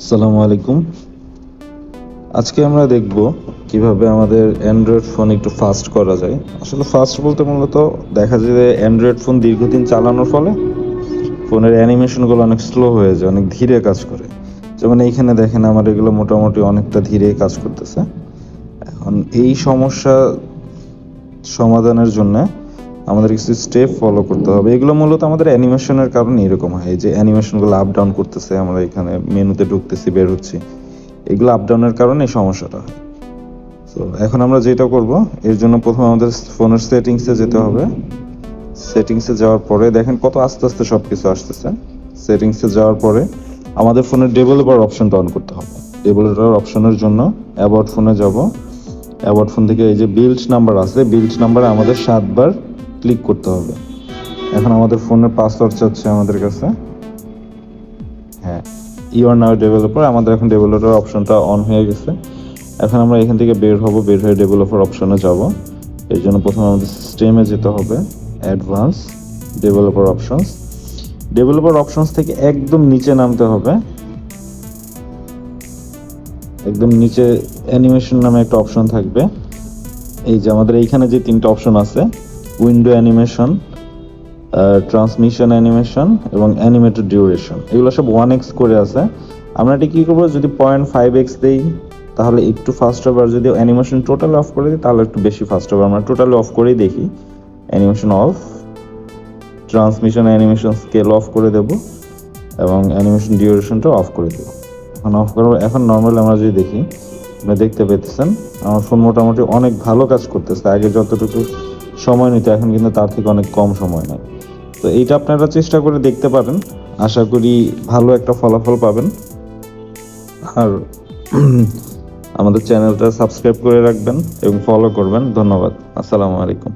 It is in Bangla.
আসসালামু আলাইকুম। আজকে আমরা দেখব কিভাবে আমাদের অ্যান্ড্রয়েড ফোন একটু ফাস্ট করা যায়। আসলে ফাস্ট বলতে মূলত দেখা যায় যে অ্যান্ড্রয়েড ফোন দীর্ঘদিন চালানোর ফলে ফোনের অ্যানিমেশনগুলো অনেক স্লো হয়ে যায়, অনেক ধীরে কাজ করে। যেমন এইখানে দেখেন আমার এগুলো মোটামুটি অনেকটা ধীরে কাজ করতেছে। এখন এই সমস্যা সমাধানের জন্য আমাদের কিছু স্টেপ ফলো করতে হবে। এগুলো মূলত আমাদের অ্যানিমেশনের কারণে এরকম হয়। এই যে অ্যানিমেশনগুলো আপ ডাউন করতেছে, আমরা এখানে মেনুতে ঢুকতেছি, বের হচ্ছি, এগুলো আপ ডাউনের কারণে এই সমস্যাটা হয়। তো এখন আমরা যেটা করব, এর জন্য প্রথমে আমাদের ফোনের সেটিংসে যেতে হবে। সেটিংসে যাওয়ার পরে দেখেন কত আস্তে আস্তে সব কিছু আসতেছে। সেটিংসে যাওয়ার পরে আমাদের ফোনের ডেভেলপার অপশনটা অন করতে হবে। ডেভেলপার অপশনের জন্য অ্যাবাউট ফোনে যাব। অ্যাবাউট ফোন থেকে এই যে বিল্ড নাম্বার আছে, বিল্ড নাম্বারে আমাদের 7 বার ক্লিক করতে হবে। এখন আমাদের ফোনের পাসওয়ার্ড চাচ্ছে আমাদের কাছে। হ্যাঁ, ইউ আর নাও ডেভেলপার। আমাদের এখন ডেভেলপার অপশনটা অন হয়ে গেছে। এখন আমরা এখান থেকে বের হব, বের হয়ে ডেভেলপার অপশনে যাব। এর জন্য প্রথমে আমাদের সিস্টেমে যেতে হবে, advance, developer options. Developer options থেকে একদম নিচে নামতে হবে। একদম নিচে অ্যানিমেশন নামে একটা অপশন থাকবে। এই যে আমাদের এইখানে যে 3টা অপশন আছে, উইন্ডো অ্যানিমেশন, ট্রান্সমিশন অ্যানিমেশন এবং অ্যানিমেটেড ডিউরেশন, এগুলো সব 1x করে আছে। আমরা এটা কী করবো, যদি 0.5x দেই তাহলে একটু ফাস্ট হবে, আর যদি অ্যানিমেশন টোটালি অফ করে দিই তাহলে একটু বেশি ফাস্ট হবে। আমরা টোটালি অফ করেই দেখি। Animation of, transmission animation scale of করে দেব এবং অ্যানিমেশন ডিউরেশনটা অফ করে দেব। এখন অফ করবো। এখন নর্মালি আমরা যদি দেখি, আপনি দেখতে পেতেছেন আমার ফোন মোটামুটি অনেক ভালো কাজ করতেছে। আগে যতটুকু সময় নিতে এখন কিন্তু তার থেকে অনেক কম সময় নেয়। তো এইটা আপনারা চেষ্টা করে দেখতে পারেন, আশা করি ভালো একটা ফলাফল পাবেন। আর আমাদের চ্যানেলটা সাবস্ক্রাইব করে রাখবেন এবং ফলো করবেন। ধন্যবাদ। আসসালামু আলাইকুম।